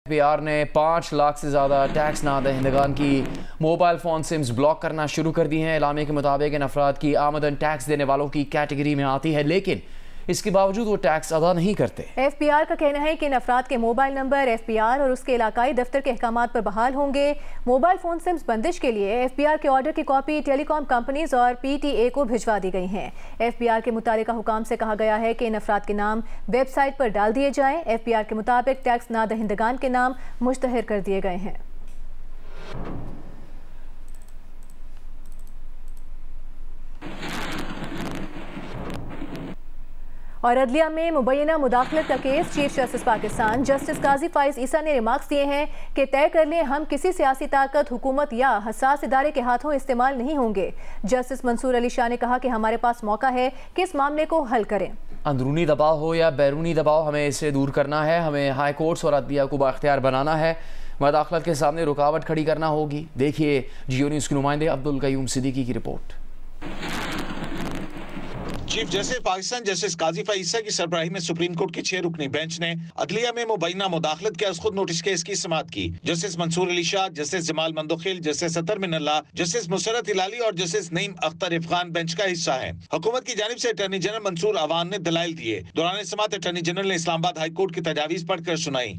FBR ने 5 लाख से ज़्यादा टैक्स नादहिंदगान की मोबाइल फ़ोन सिम्स ब्लॉक करना शुरू कर दी हैं। एलामे के मुताबिक इन अफराद की आमदन टैक्स देने वालों की कैटेगरी में आती है, लेकिन इसके बावजूद वो टैक्स अदा नहीं करते। FBR का कहना है कि इन अफराद के मोबाइल नंबर FBR और उसके इलाकाई दफ्तर के अहकामात पर बहाल होंगे। मोबाइल फ़ोन सिम्स बंदिश के लिए FBR के ऑर्डर की कॉपी टेलीकॉम कंपनीज और PTA को भिजवा दी गई हैं। FBR के मुतालिका हुकाम से कहा गया है कि इन अफराद के नाम वेबसाइट पर डाल दिए जाएं। FBR के मुताबिक टैक्स नादहिंदगान के नाम मुश्तहर कर दिए गए हैं। और अदलिया में मुबैना मुदाखलत का केस, chief justice Pakistan justice Qazi Faez Isa ने रिमार्क्स दिए हैं कि तय कर लें हम किसी सियासी ताकत, हुकूमत या हसास इदारे के हाथों इस्तेमाल नहीं होंगे। जस्टिस मंसूर अली शाह ने कहा कि हमारे पास मौका है कि इस मामले को हल करें। अंदरूनी दबाव हो या बैरूनी दबाव, हमें इसे दूर करना है। हमें हाई कोर्ट्स और अदलिया को बाख्तियार बनाना है। मुदाखलत के सामने रुकावट खड़ी करना होगी। देखिए जियो न्यूज़ के नुमाइंदे अब्दुल कयूम सिद्दीकी की report. Chief justice Pakistan justice Qazi Faez Isa की सरबराही में सुप्रीम कोर्ट की 6 रुकनी बेंच ने अदलिया में मुबैना मुदाखलत के खुद नोटिस केस की समाअत की। Justice Mansoor Ali Shah, justice Jamal Mandokhail, justice Athar Minallah, justice Musarrat Hilali और जस्टिस नईम अख्तर इफगान बेंच का हिस्सा है। हुकूमत की जानिब से अटॉर्नी जनरल मंसूर अवान ने दलाइल दिए। दौरान समाअत अटॉर्नी जनरल ने इस्लामाबाद हाई कोर्ट की तजावीज पढ़कर सुनाई।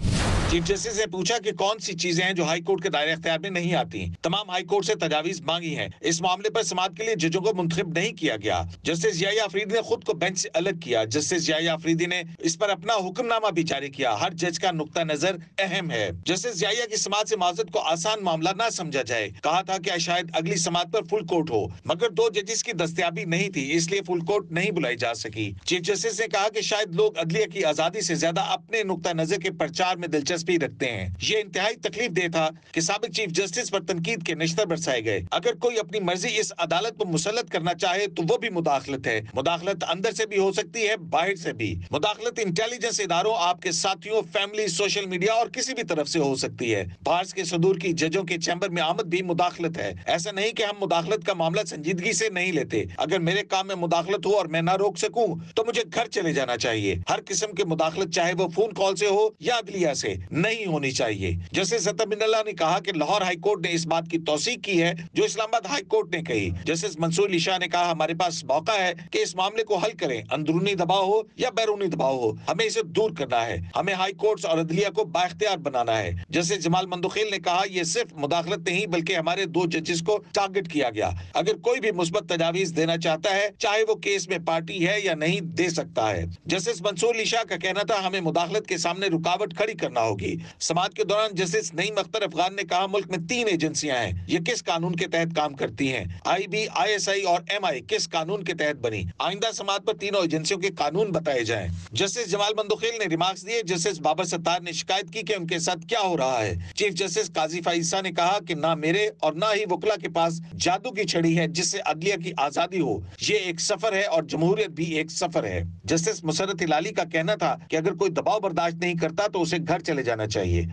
चीफ जस्टिस ने पूछा कि कौन सी चीजें हैं जो हाई कोर्ट के दायरे इख्तियार में नहीं आती। तमाम हाई कोर्ट से तजावीज मांगी हैं। इस मामले पर समाअत के लिए जजों को मुंतखब नहीं किया गया। जस्टिस याहिया अफरीदी ने खुद को बेंच से अलग किया। जस्टिस याहिया अफरीदी ने इस पर अपना हुक्मनामा भी जारी किया। हर जज का नुक्ता नजर अहम है। जस्टिस याहिया की समाअत से माज़रत को आसान मामला ना समझा जाए। कहा था कि शायद अगली समाअत पर फुल कोर्ट हो, मगर 2 जजेस की दस्तयाबी नहीं थी, इसलिए फुल कोर्ट नहीं बुलाई जा सकी। चीफ जस्टिस ने कहा कि शायद लोग अदलिया की आजादी से ज्यादा अपने नुक्ता नजर के प्रचार में दिलचस्पी रखते हैं। ये इंतहाई तकलीफ दे था कि साबिक चीफ जस्टिस पर तनकीद के निश्तर बरसाए गए। अगर कोई अपनी मर्जी इस अदालत को मुसल्लत करना चाहे तो वो भी मुदाखलत है। मुदाखलत अंदर से भी हो सकती है, बाहर से भी। मुदाखलत इंटेलिजेंस इदारों, आपके साथियों, फैमिली, सोशल मीडिया और किसी भी तरफ से हो सकती है। बाहर के सदूर की जजों के चैम्बर में आमद भी मुदाखलत है। ऐसा नहीं कि हम मुदाखलत का मामला संजीदगी से नहीं लेते। अगर मेरे काम में मुदाखलत हो और मैं ना रोक सकूं तो मुझे घर चले जाना चाहिए। हर किस्म की मुदाखलत, चाहे वो फोन कॉल से हो या अदलिया से, नहीं होनी चाहिए। जस्टिस अतर मिनल्ला ने कहा कि लाहौर हाई कोर्ट ने इस बात की तौसीक की है जो इस्लामाबाद हाई कोर्ट ने कही। जस्टिस मंसूर अली शाह ने कहा हमारे पास मौका है कि इस मामले को हल करें। अंदरूनी दबाव हो या बैरूनी दबाव हो, हमें इसे दूर करना है। हमें हाई कोर्ट्स और अदलिया को बाख्तियार बनाना है। जस्टिस जमाल मंदोखिल ने कहा यह सिर्फ मुदाखलत नहीं बल्कि हमारे 2 जजेस को टारगेट किया गया। अगर कोई भी मुस्बत तजावीज देना चाहता है, चाहे वो केस में पार्टी है या नहीं, दे सकता है। जस्टिस मंसूर अली शाह का कहना था हमें मुदाखलत के सामने रुकावट खड़ी करना होगी। समाअत के दौरान जस्टिस नईम अख्तर इफगान ने कहा मुल्क में 3 एजेंसियां हैं, ये किस कानून के तहत काम करती हैं? IB, ISI और MI किस कानून के तहत बनी? आइंदा समाअत पर तीनों एजेंसियों के कानून बताए जाएं। जस्टिस जमाल मंदोखिल ने रिमार्क्स दिए। जस्टिस बाबर सत्तार ने शिकायत की कि उनके साथ क्या हो रहा है। चीफ जस्टिस काजी फाइज ईसा ने कहा कि ना मेरे और ना ही वकला के पास जादू की छड़ी है जिससे अदलिया की आजादी हो। ये एक सफर है और जमहूरियत भी एक सफर है। जस्टिस मुसरत हिलाली का कहना था कि अगर कोई दबाव बर्दाश्त नहीं करता तो उसे घर चले जाना चाहिए।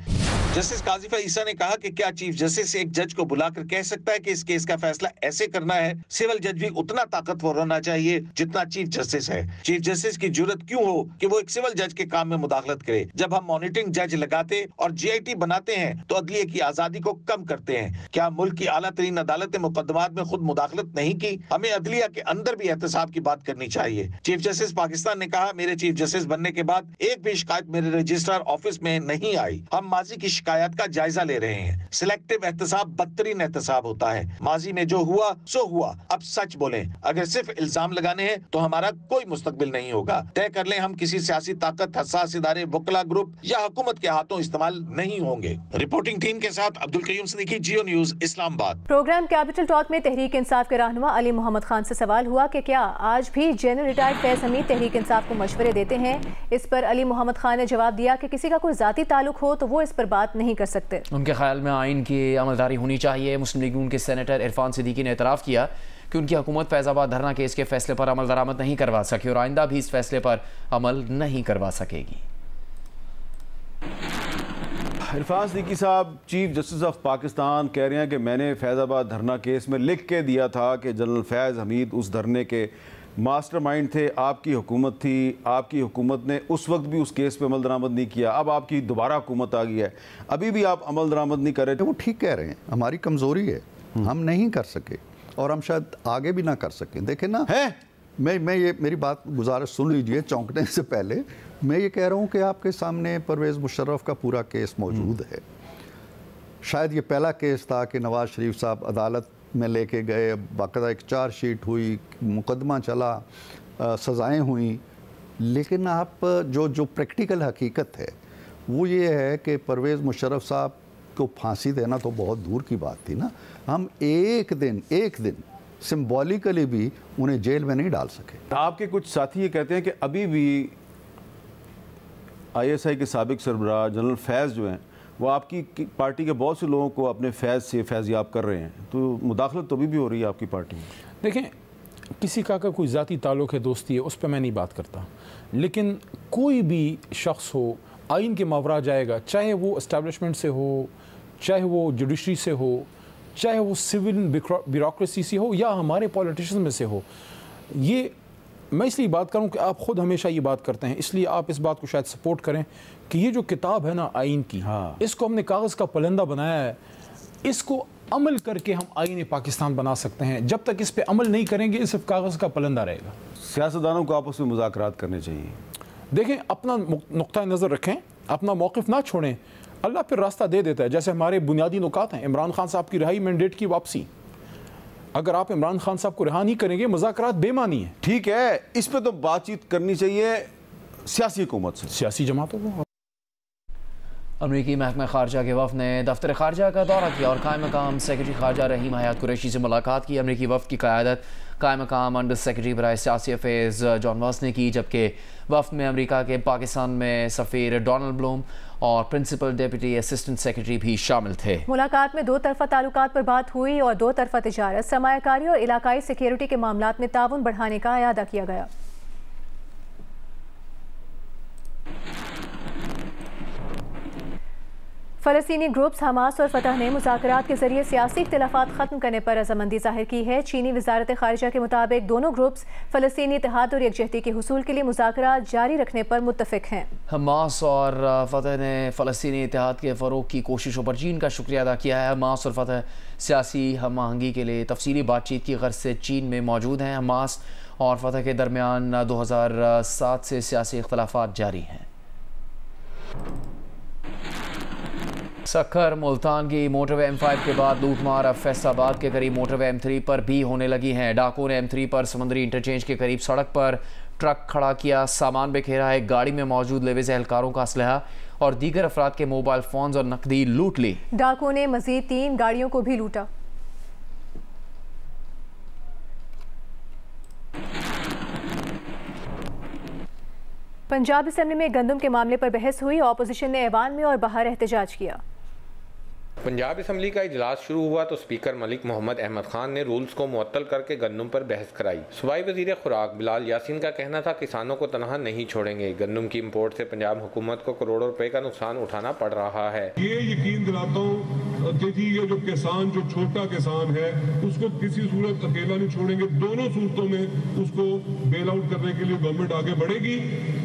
जस्टिस काजी फाइज ईसा ने कहा कि क्या चीफ जस्टिस एक जज को बुलाकर कह सकता है कि इस केस का फैसला ऐसे करना है? सिविल जज भी उतना ताकतवर होना चाहिए जितना चीफ जस्टिस है। चीफ जस्टिस की जरूरत क्यों हो कि वो एक सिविल जज के काम में मुदाखलत करे? जब हम मॉनिटरिंग जज लगाते और GIT बनाते हैं तो अदलिया की आजादी को कम करते हैं। क्या मुल्क की आला तरीन अदालत ने मुकदमात में खुद मुदाखलत नहीं की? हमें अदलिया के अंदर भी एहतसाब की बात करनी चाहिए। चीफ जस्टिस पाकिस्तान ने कहा मेरे चीफ जस्टिस बनने के बाद एक भी शिकायत मेरे रजिस्ट्रार ऑफिस में नहीं आई। हम माजी की शिकायत का जायजा ले रहे हैं। सिलेक्टिव एहतसाब बदतरीन एहतसाब होता है। माजी में जो हुआ सो हुआ, अब सच बोलें। अगर सिर्फ इल्जाम लगाने हैं तो हमारा कोई मुस्तकबिल नहीं होगा। तय कर लें हम किसी सियासी ताकत, हसास इदारे, वकला ग्रुप या हुकूमत के हाथों इस्तेमाल नहीं होंगे। रिपोर्टिंग टीम के साथ Abdul Qayyum Siddiqui, Geo news, Islamabad. Programme capital talk में तहरीक इंसाफ के रहनुमा अली मोहम्मद खान से सवाल हुआ कि क्या आज भी जनरल रिटायर्ड फैज हमीद तहरीक इंसाफ को मशवरे देते हैं। इस पर अली मोहम्मद खान ने जवाब दिया कि किसी का कोई जाती ताल्लुक हो तो वो इस पर बात नहीं कर सकते। उनके ख्याल में आइन की अमलदारी होनी चाहिए। मुस्लिम लीग नून के सेनेटर इरफान सिद्दीकी ने एतराफ़ किया कि उनकी हुकूमत फैज़ाबाद धरना केस के फैसले पर अमल दरामद नहीं करवा सकी और आइंदा भी इस फैसले पर अमल नहीं करवा सकेगी। इरफान सिद्दीकी साहब चीफ जस्टिस ऑफ पाकिस्तान कह रहे हैं कि मैंने फैज़ाबाद धरना केस में लिख के दिया था कि जनरल फैज़ हमीद उस धरने के मास्टरमाइंड थे, आपकी हुकूमत थी, आपकी हुकूमत ने उस वक्त भी उस केस पे अमल दरामद नहीं किया, अब आपकी दोबारा हुकूमत आ गई है, अभी भी आप अमल दरामद नहीं कर रहे। वो ठीक कह रहे हैं, हमारी कमज़ोरी है, हम नहीं कर सके और हम शायद आगे भी ना कर सकें। देखें ना है, मैं ये मेरी बात गुजारिश सुन लीजिए चौंकने से पहले। मैं ये कह रहा हूँ कि आपके सामने परवेज़ मुशर्रफ का पूरा केस मौजूद है। शायद ये पहला केस था कि नवाज़ शरीफ साहब अदालत में लेके गए, बाकायदा एक चार्जशीट हुई, मुकदमा चला, सज़ाएँ हुई, लेकिन आप जो प्रैक्टिकल हकीकत है वो ये है कि परवेज़ मुशर्रफ साहब को फांसी देना तो बहुत दूर की बात थी ना, हम एक दिन सिंबॉलिकली भी उन्हें जेल में नहीं डाल सके। आपके कुछ साथी ये कहते हैं कि अभी भी ISI के साबिक सरबराह जनरल फैज़ जो हैं वो आपकी पार्टी के बहुत से लोगों को अपने फैज़याब कर रहे हैं, तो मुदाखलत तो भी हो रही है आपकी पार्टी में। देखें, किसी का कोई ज़ाती ताल्लुक़ है, दोस्ती है, उस पर मैं नहीं बात करता, लेकिन कोई भी शख्स हो आइन के मावरा जाएगा, चाहे वो इस्टेब्लिशमेंट से हो, चाहे वो जुडिशरी से हो, चाहे वो सिविल ब्यूरोक्रेसी से हो या हमारे पॉलिटिशियंस में से हो। ये मैं इसलिए बात करूं कि आप ख़ुद हमेशा ये बात करते हैं, इसलिए आप इस बात को शायद सपोर्ट करें कि ये जो किताब है ना आइन की, इसको हमने कागज़ का पलंदा बनाया है, इसको अमल करके हम आइन पाकिस्तान बना सकते हैं। जब तक इस पर अमल नहीं करेंगे, सिर्फ कागज़ का पलंदा रहेगा। सियासतदानों को आपस में मुज़ाकरात करने चाहिए। देखें, अपना नुक्ता नज़र रखें, अपना मौक़िफ़ ना छोड़ें, अल्लाह फिर रास्ता दे देता है। जैसे हमारे बुनियादी नुकात हैं, इमरान खान साहब की रिहाई, मैंडेट की वापसी, अगर आप इमरान खान साहब को रिहा नहीं करेंगे, मुज़ाकरात बेमानी है। ठीक है, इस पे तो बातचीत करनी चाहिए सियासी हुकूमत से, सियासी जमातों को। अमरीकी महकमा खारजा के वफ़द ने दफ्तर खारजा का दौरा किया और कायम मकाम सेक्रेटरी खारजा रहीम हयात कुरैशी से मुलाकात की। अमरीकी वफ़द की क़यादत कायम मकाम अंडर सेक्रेटरी बराए सियासी अफेयर्स जॉन वास ने की, जबकि वफ़द में अमरीका के पाकिस्तान में सफ़ीर डोनाल्ड ब्लूम और प्रिंसिपल डेप्यूटी असिस्टेंट सेक्रेटरी भी शामिल थे। मुलाकात में दो तरफा ताल्लुकात पर बात हुई और दो तरफा तिजारत, सरमायाकारी और इलाकाई सिक्योरिटी के मामलात में ताउन बढ़ाने का अयादा किया गया। फ़लस्तीनी ग्रुप्स हमास और फतह ने मुज़ाकरात के जरिए सियासी इख्तिलाफ़ात ख़त्म करने पर रज़ामंदी ज़ाहिर की है। चीनी वज़ारत ख़ारिजा के मुताबिक दोनों ग्रुप्स फ़लस्तीनी इत्तेहाद और यकजहती के हुसूल के लिए मुज़ाकरात जारी रखने पर मुत्तफ़िक हैं। हमास और फतह ने फ़लस्तीनी इत्तेहाद के फ़रोग़ की कोशिशों पर चीन का शुक्रिया अदा किया है। हमास और फतह सियासी हम-आहंगी के लिए तफसीली बातचीत की गर्ज से चीन में मौजूद हैं। हमास और फतह के दरमियान 2007 से सियासी इख्तिलाफ़ात जारी हैं। सक्खर मुल्तान की मोटरवे M5 के बाद लूटमार अब फैसलाबाद के करीब मोटरवे M3 पर भी होने लगी हैं। डाकुओं ने M3 पर समुद्री इंटरचेंज के करीब सड़क पर ट्रक खड़ा किया, सामान बिखेरा, एक गाड़ी में मौजूद लेविस एहलकारों का असलहा और दीगर अफराद के मोबाइल फोन्स और नकदी लूट ली। डाकुओं ने मजीद 3 गाड़ियों को भी लूटा। पंजाब असेंबली में गंदम के मामले पर बहस हुई, ऑपोजिशन ने ऐवान में और बाहर एहतजाज किया। पंजाब असम्बली का इजलास शुरू हुआ तो स्पीकर मलिक मोहम्मद अहमद खान ने रूल्स को मुअत्तल करके गंदम पर बहस कराई। सूबाई वजीर खुराक बिलाल यासीन का कहना था किसानों को तनहा नहीं छोड़ेंगे। गंदम की इम्पोर्ट से पंजाब हुकूमत को करोड़ों रुपए का नुकसान उठाना पड़ रहा है। ये यकीन दिलाता हूँ कि जी ये जो किसान, जो छोटा किसान है, उसको किसी सूरत अकेला नहीं छोड़ेंगे। दोनों सूरतों में उसको बेल आउट करने के लिए गवर्नमेंट आगे बढ़ेगी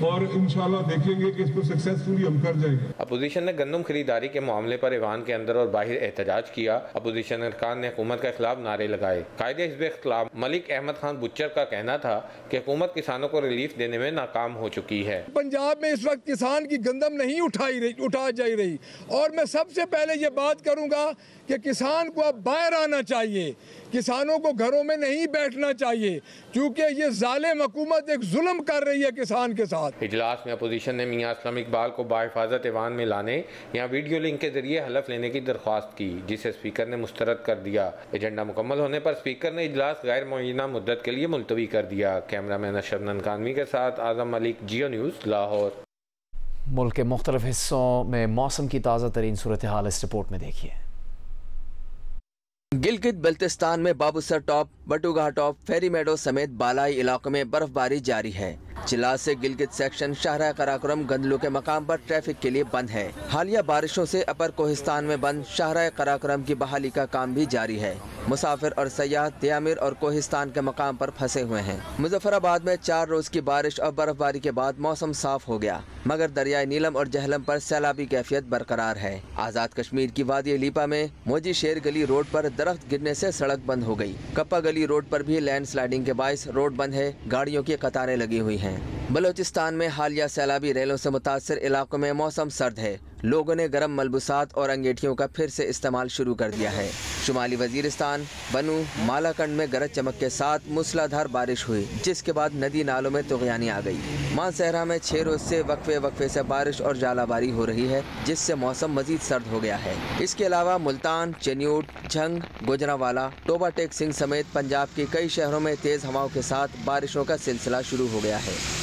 और इंशाल्लाह देखेंगे कि इसको सक्सेसफुली हम कर जाएंगे। अपोजिशन ने गंदम खरीदारी के मामले पर ईवान के अंदर और बाहर एहतजाज किया। अपोजिशन अरकान ने हुकूमत के खिलाफ नारे लगाए। कायदे हिज़्ब इख्तिलाफ मलिक अहमद खान बुच्चर का कहना था कि हुकूमत किसानों को रिलीफ देने में नाकाम हो चुकी है। पंजाब में इस वक्त किसान की गंदम नहीं उठा जा रही और मैं सबसे पहले ये बात करूंगा कि किसान को अब बाहर आना चाहिए, किसानों को घरों में नहीं बैठना चाहिए, क्योंकि ये जालिम हुकूमत एक जुल्म कर रही है किसान के साथ। इजलास में अपोजिशन ने मियां असलम इकबाल को बाहिफाजत ईवान में लाने या वीडियो लिंक के जरिए हलफ लेने की दरख्वास्त की, जिसे स्पीकर ने मुस्तरद कर दिया। एजेंडा मुकम्मल होने पर स्पीकर ने इजलास गैर मुअय्यना मुद्दत के लिए मुलतवी कर दिया। कैमरामैन अशरफ ननकानवी के साथ आजम मलिक, जियो न्यूज़, लाहौर। मुल्क के मुख्तलिफ हिस्सों में मौसम की ताज़ा तरीन सूरत हाल इस रिपोर्ट में देखिए। गिलगित बल्तिस्तान में बाबूसर टॉप बटुगा टॉप, फेरी मेडो समेत बालाई इलाकों में बर्फबारी जारी है। जिला से गिलगित सेक्शन शाहराह कराकोरम गंदलू के मकाम पर ट्रैफिक के लिए बंद है। हालिया बारिशों से अपर कोहिस्तान में बंद शाहराह कराकोरम की बहाली का काम भी जारी है। मुसाफिर और सयाह दियामिर और कोहिस्तान के मकाम पर फंसे हुए हैं। मुजफ्फराबाद में 4 रोज की बारिश और बर्फबारी के बाद मौसम साफ हो गया, मगर दरियाए नीलम और जहलम पर सैलाबी कैफियत बरकरार है। आजाद कश्मीर की वादी लीपा में मोजी शेर गली रोड पर दरख्त गिरने से सड़क बंद हो गई। कप्पा गली रोड पर भी लैंड स्लाइडिंग के बाइस रोड बंद है, गाड़ियों की कतारें लगी हुई हैं। बलोचिस्तान में हालिया सैलाबी रेलों से मुतासर इलाकों में मौसम सर्द है। लोगों ने गर्म मलबूसात और अंगेठियों का फिर से इस्तेमाल शुरू कर दिया है। शुमाली वजीरिस्तान, बनू, मालाकंड में गरज चमक के साथ मूसलाधार बारिश हुई, जिसके बाद नदी नालों में तुगयानी आ गई। मानसहरा में 6 रोज से वक्फे से बारिश और जालाबारी हो रही है, जिससे मौसम मजीद सर्द हो गया है। इसके अलावा मुल्तान, चेन्यूट, झंग, गुजरावाला, टोबा टेक सिंह समेत पंजाब के कई शहरों में तेज हवाओं के साथ बारिशों का सिलसिला शुरू हो गया है।